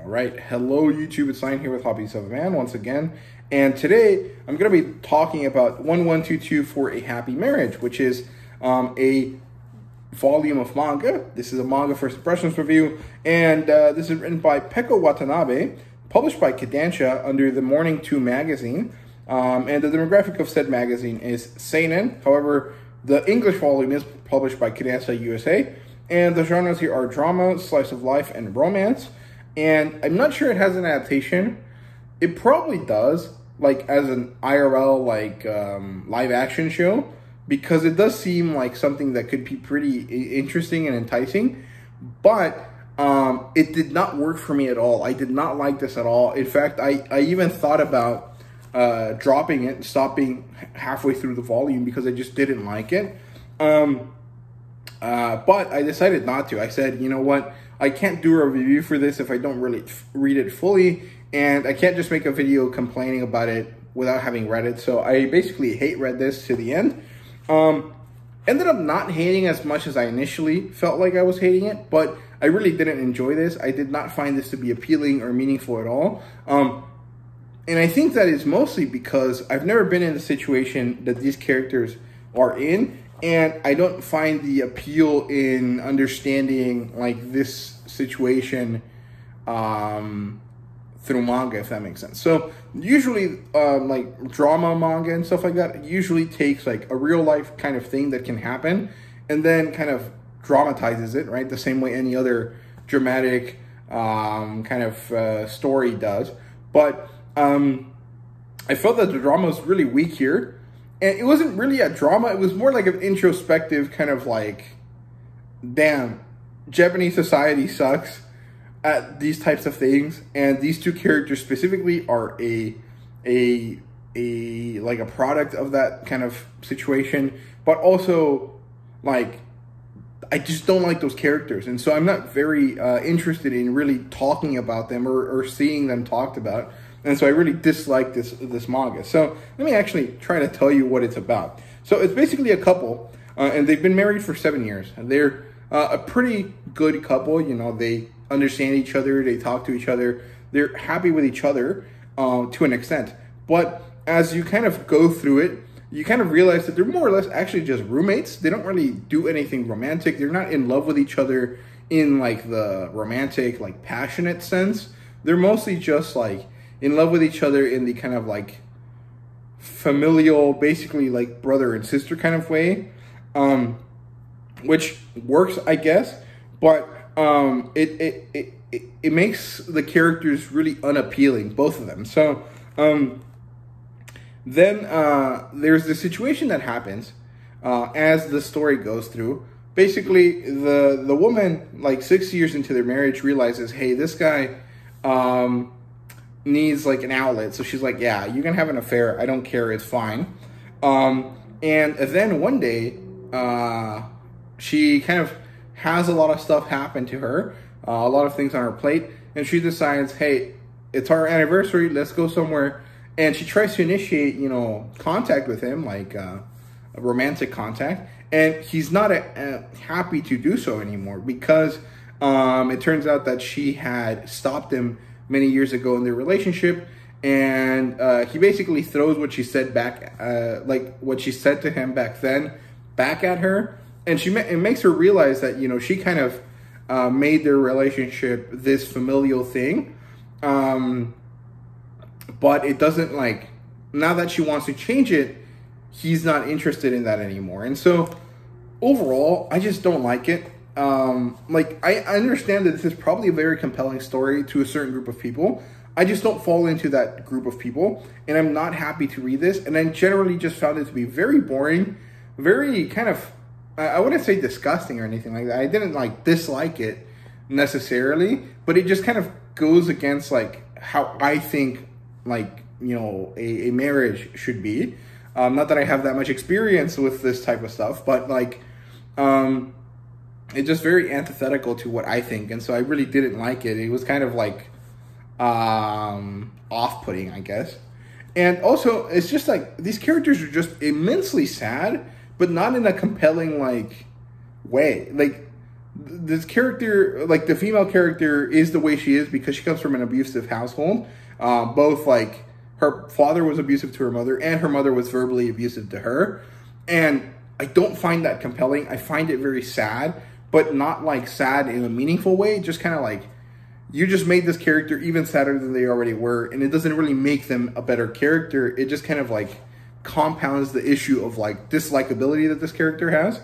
All right, hello YouTube, it's Sign here with Hobbies of a Man once again, and today I'm going to be talking about 1122 for a Happy Marriage, which is a volume of manga. This is a manga first impressions review, and this is written by Peko Watanabe, published by Kodansha under the Morning 2 magazine, and the demographic of said magazine is seinen. However, the English volume is published by Kodansha USA, and the genres here are drama, slice of life, and romance. And I'm not sure it has an adaptation. It probably does, like as an IRL, like live action show, because it does seem like something that could be pretty interesting and enticing. But it did not work for me at all. I did not like this at all. In fact, I even thought about dropping it and stopping halfway through the volume because I just didn't like it. But I decided not to. I said, you know what? I can't do a review for this if I don't really read it fully, and I can't just make a video complaining about it without having read it. So I basically read this to the end. Ended up not hating as much as I initially felt like I was hating it, but I really didn't enjoy this. I did not find this to be appealing or meaningful at all. And I think that is mostly because I've never been in the situation that these characters are in, and I don't find the appeal in understanding like this situation through manga, if that makes sense. So usually like drama manga and stuff like that usually takes like a real life kind of thing that can happen and then kind of dramatizes it, right? The same way any other dramatic kind of story does. But I felt that the drama was really weak here. And it wasn't really a drama. It was more like an introspective kind of like, damn, Japanese society sucks at these types of things. And these two characters specifically are a like a product of that kind of situation. But also, like, I just don't like those characters. And so I'm not very interested in really talking about them or seeing them talked about. And so I really dislike this manga. So let me actually try to tell you what it's about. So it's basically a couple, and they've been married for 7 years. And they're a pretty good couple. You know, they understand each other. They talk to each other. They're happy with each other to an extent. But as you kind of go through it, you kind of realize that they're more or less actually just roommates. They don't really do anything romantic. They're not in love with each other in like the romantic, like passionate sense. They're mostly just like in love with each other in the kind of like familial, basically like brother and sister kind of way, which works, I guess. But it makes the characters really unappealing, both of them. So then there's the situation that happens as the story goes through. Basically, the woman, like 6 years into their marriage, realizes, hey, this guy needs like an outlet. So she's like, yeah, you can have an affair. I don't care. It's fine. And then one day, she kind of has a lot of stuff happen to her, a lot of things on her plate. And she decides, hey, it's our anniversary. Let's go somewhere. And she tries to initiate, you know, contact with him, like a romantic contact. And he's not happy to do so anymore because it turns out that she had stopped him many years ago in their relationship, and he basically throws what she said back, like what she said to him back then, back at her, and it makes her realize that, you know, she kind of made their relationship this familial thing, but it doesn't, like, now that she wants to change it, he's not interested in that anymore. And so overall, I just don't like it. Like, I understand that this is probably a very compelling story to a certain group of people. I just don't fall into that group of people, and I'm not happy to read this. And I generally just found it to be very boring, very kind of, I wouldn't say disgusting or anything like that. I didn't like dislike it necessarily, but it just kind of goes against like how I think, like, you know, a marriage should be. Not that I have that much experience with this type of stuff, but like, it's just very antithetical to what I think, and so I really didn't like it. It was kind of like off-putting, I guess. And also, it's just like these characters are just immensely sad, but not in a compelling like way. Like this character, like the female character, is the way she is because she comes from an abusive household. Both like her father was abusive to her mother, and her mother was verbally abusive to her. And I don't find that compelling. I find it very sad, but not like sad in a meaningful way. Just kind of like, you just made this character even sadder than they already were, and it doesn't really make them a better character. It just kind of like compounds the issue of like dislikability that this character has.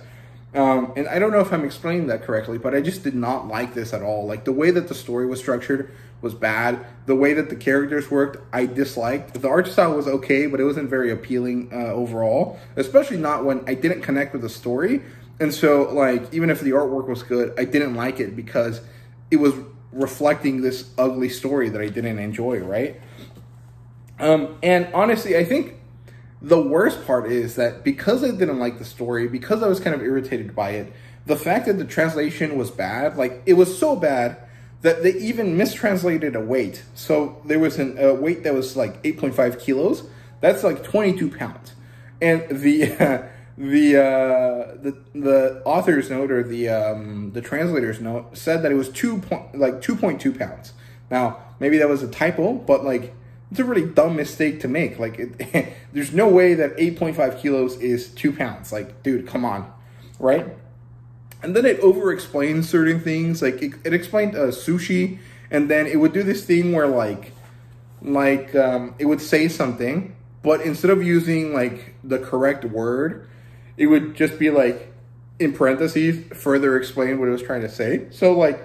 And I don't know if I'm explaining that correctly, but I just did not like this at all. Like the way that the story was structured was bad. The way that the characters worked, I disliked. The art style was okay, but it wasn't very appealing overall, especially not when I didn't connect with the story. And so like, even if the artwork was good, I didn't like it because it was reflecting this ugly story that I didn't enjoy, right? And honestly, I think the worst part is that because I didn't like the story, because I was kind of irritated by it, the fact that the translation was bad, like it was so bad that they even mistranslated a weight. So there was a weight that was like 8.5 kilos. That's like 22 pounds. And the author's note, or the translator's note, said that it was 2.2 pounds. Now, maybe that was a typo, but like, it's a really dumb mistake to make. Like, there's no way that 8.5 kilos is 2 pounds. Like, dude, come on, right? And then it over-explains certain things. Like, it explained sushi, and then it would do this thing where, it would say something, but instead of using, like, the correct word, it would just be, like, in parentheses, further explain what it was trying to say. So, like,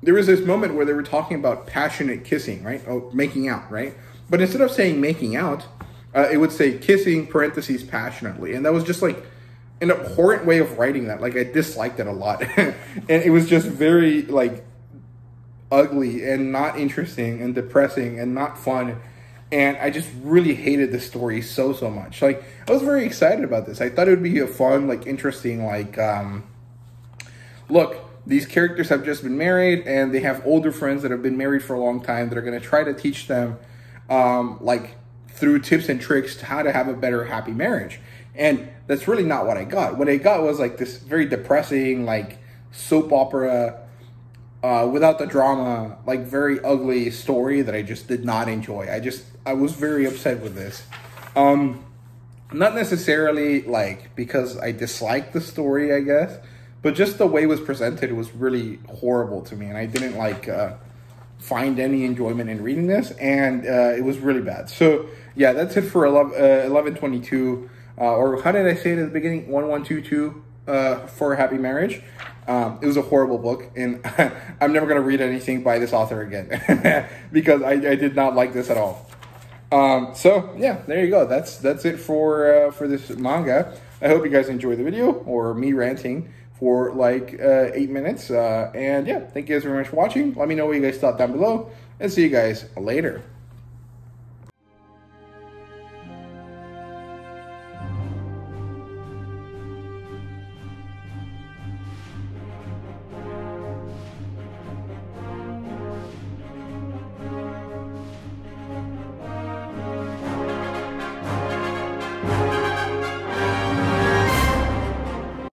there was this moment where they were talking about passionate kissing, right? Oh, making out, right? But instead of saying making out, it would say kissing, parentheses, passionately. And that was just like an abhorrent way of writing that. Like, I disliked it a lot. And it was just very, like, ugly and not interesting and depressing and not fun. And I just really hated the story so much. Like, I was very excited about this. I thought it would be a fun, like, interesting, like, look, these characters have just been married, and they have older friends that have been married for a long time that are going to try to teach them, like, through tips and tricks to how to have a better, happy marriage. And that's really not what I got. What I got was, like, this very depressing, like, soap opera, without the drama, like, very ugly story that I just did not enjoy. I was very upset with this. Not necessarily, like, because I disliked the story, I guess, but just the way it was presented was really horrible to me, and I didn't like find any enjoyment in reading this, and it was really bad. So yeah, that's it for 1122, or how did I say it at the beginning? 1122 for a Happy Marriage. It was a horrible book, and I'm never gonna read anything by this author again because I did not like this at all. So yeah, there you go. That's it for this manga. I hope you guys enjoyed the video, or me ranting for like 8 minutes. And yeah, thank you guys very much for watching. Let me know what you guys thought down below, and see you guys later.